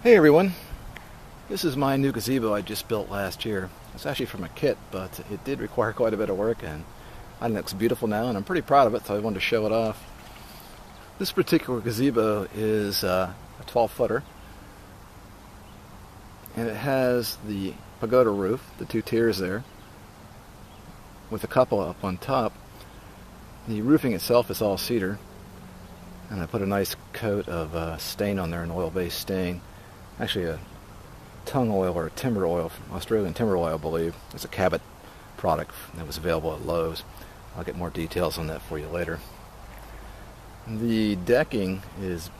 Hey everyone, this is my new gazebo I just built last year. It's actually from a kit, but it did require quite a bit of work, and I think it looks beautiful now, and I'm pretty proud of it, so I wanted to show it off. This particular gazebo is a 12-footer, and it has the Pagoda-Roof, the two tiers there, with a cupola up on top. The roofing itself is all cedar, and I put a nice coat of stain on there, an oil-based stain. Actually a tung oil or a timber oil, Australian timber oil I believe. It's a Cabot product that was available at Lowe's. I'll get more details on that for you later. The decking is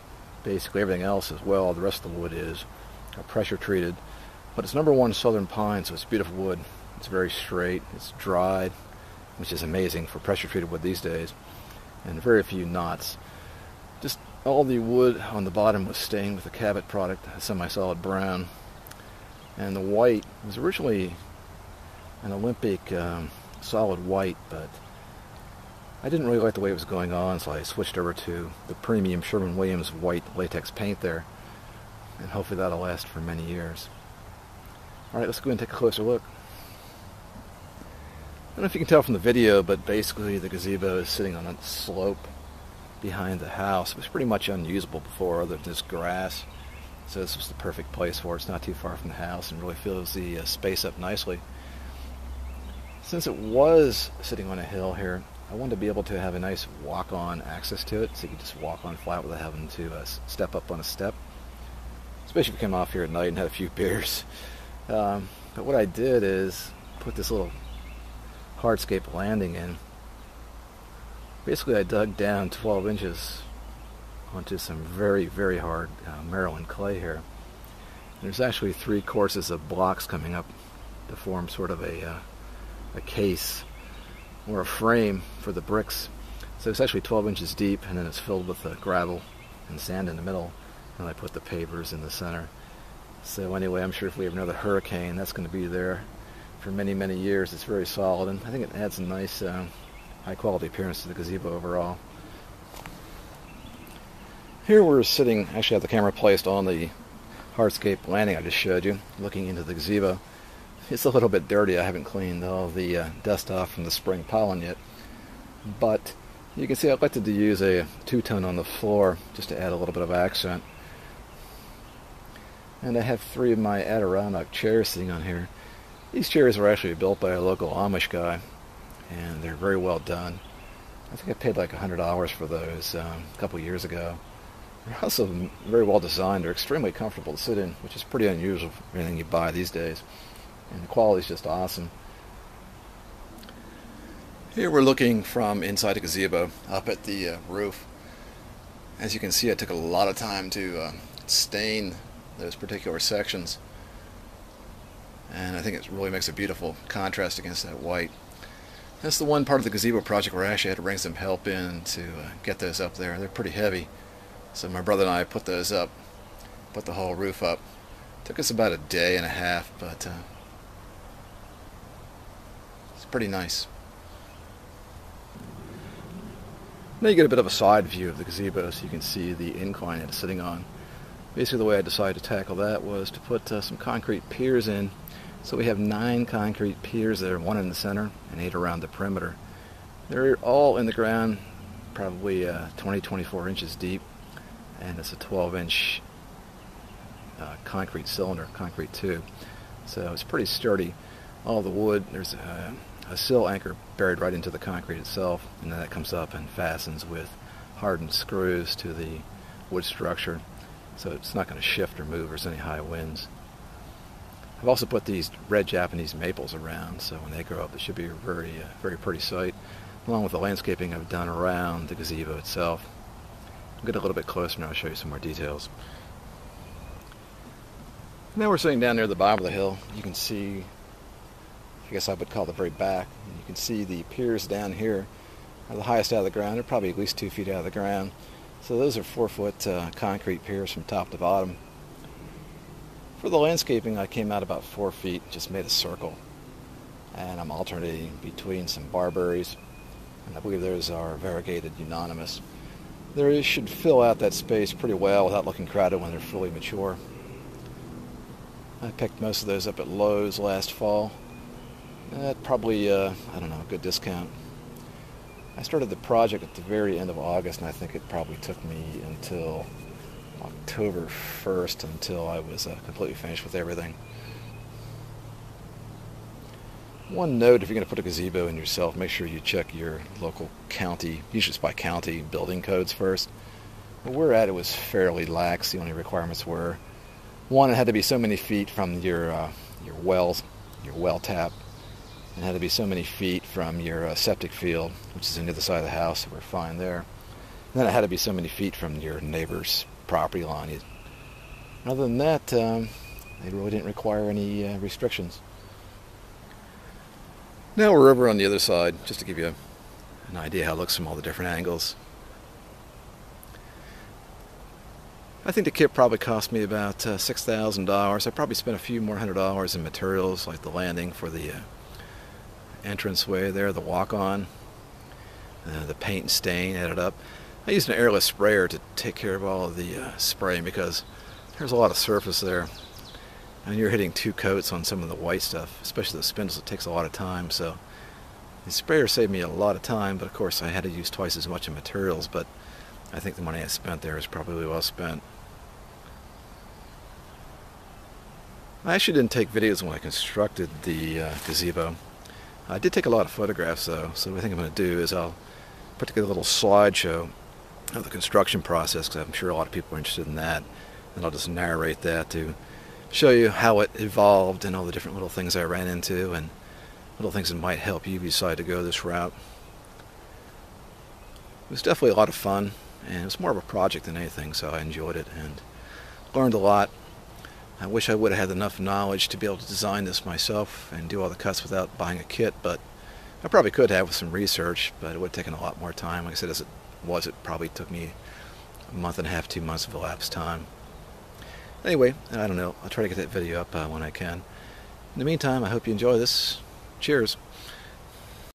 basically everything else as well. The rest of the wood is pressure treated, but it's #1 southern pine, so it's beautiful wood. It's very straight, it's dried, which is amazing for pressure treated wood these days, and very few knots. Just all the wood on the bottom was stained with the Cabot product, a semi-solid brown, and the white was originally an Olympic solid white, but I didn't really like the way it was going on, so I switched over to the premium Sherwin-Williams white latex paint there, and hopefully that'll last for many years. Alright, let's go and take a closer look. I don't know if you can tell from the video, but basically the gazebo is sitting on a slope behind the house. It was pretty much unusable before, other than just grass, so this was the perfect place for it. It's not too far from the house and really fills the space up nicely. Since it was sitting on a hill here, I wanted to be able to have a nice walk-on access to it, so you could just walk on flat without having to step up on a step, especially if you come off here at night and had a few beers. But what I did is put this little hardscape landing in. Basically, I dug down 12 inches onto some very, very hard Maryland clay here. There's actually 3 courses of blocks coming up to form sort of a case or a frame for the bricks. So it's actually 12 inches deep, and then it's filled with gravel and sand in the middle, and I put the pavers in the center. So anyway, I'm sure if we have another hurricane, that's going to be there for many, many years. It's very solid, and I think it adds a nice high quality appearance to the gazebo overall. Here we're sitting, actually have the camera placed on the hardscape landing I just showed you, looking into the gazebo. It's a little bit dirty. I haven't cleaned all the dust off from the spring pollen yet, but you can see I elected to use a two-tone on the floor just to add a little bit of accent. And I have 3 of my Adirondack chairs sitting on here. These chairs were actually built by a local Amish guy, and they're very well done. I think I paid like $100 for those a couple years ago. They're also very well designed. They're extremely comfortable to sit in, which is pretty unusual for anything you buy these days. And the quality is just awesome. Here we're looking from inside the gazebo up at the roof. As you can see, I took a lot of time to stain those particular sections, and I think it really makes a beautiful contrast against that white. That's the one part of the gazebo project where I actually had to bring some help in to get those up there. They're pretty heavy, so my brother and I put those up, put the whole roof up. Took us about a day and a half, but it's pretty nice. Now you get a bit of a side view of the gazebo, so you can see the incline it's sitting on. Basically the way I decided to tackle that was to put some concrete piers in. So we have 9 concrete piers there, 1 in the center and 8 around the perimeter. They're all in the ground, probably 20-24 inches deep, and it's a 12-inch concrete cylinder, concrete tube. So it's pretty sturdy. All the wood, there's a sill anchor buried right into the concrete itself, and then that comes up and fastens with hardened screws to the wood structure, so it's not going to shift or move if there's any high winds. I've also put these red Japanese maples around, so when they grow up, it should be a very, very pretty sight, along with the landscaping I've done around the gazebo itself. I'll get a little bit closer and I'll show you some more details. Now we're sitting down near the bottom of the hill. You can see, I guess I would call it the very back, and you can see the piers down here are the highest out of the ground. They're probably at least 2 feet out of the ground. So those are 4-foot concrete piers from top to bottom. For the landscaping, I came out about 4 feet, just made a circle, and I'm alternating between some barberries, and I believe those are variegated unanimous. They should fill out that space pretty well without looking crowded when they're fully mature. I picked most of those up at Lowe's last fall. At probably, I don't know, a good discount. I started the project at the very end of August, and I think it probably took me until October 1st until I was completely finished with everything. One note, if you're going to put a gazebo in yourself, make sure you check your local county, usually it's by county, building codes first. Where we're at, it was fairly lax. The only requirements were, one, it had to be so many feet from your well tap, and it had to be so many feet from your septic field, which is on the other side of the house, so we're fine there. And then it had to be so many feet from your neighbor's property line. Other than that, they really didn't require any restrictions. Now we're over on the other side, just to give you an idea how it looks from all the different angles. I think the kit probably cost me about $6,000. I probably spent a few more $100 in materials, like the landing for the entranceway there, the walk-on, the paint and stain added up. I used an airless sprayer to take care of all of the spraying because there's a lot of surface there. And you're hitting 2 coats on some of the white stuff, especially the spindles. It takes a lot of time, so the sprayer saved me a lot of time, but of course I had to use twice as much in materials, but I think the money I spent there is probably well spent. I actually didn't take videos when I constructed the gazebo. I did take a lot of photographs though, so what I think I'm going to do is I'll put together a little slideshow of the construction process, because I'm sure a lot of people are interested in that, and I'll just narrate that to show you how it evolved and all the different little things I ran into and little things that might help you decide to go this route. It was definitely a lot of fun, and it was more of a project than anything, so I enjoyed it and learned a lot. I wish I would have had enough knowledge to be able to design this myself and do all the cuts without buying a kit, but I probably could have with some research, but it would have taken a lot more time. Like I said, as it was, it probably took me a month and a half, 2 months of elapsed time. Anyway, I don't know. I'll try to get that video up when I can. In the meantime, I hope you enjoy this. Cheers.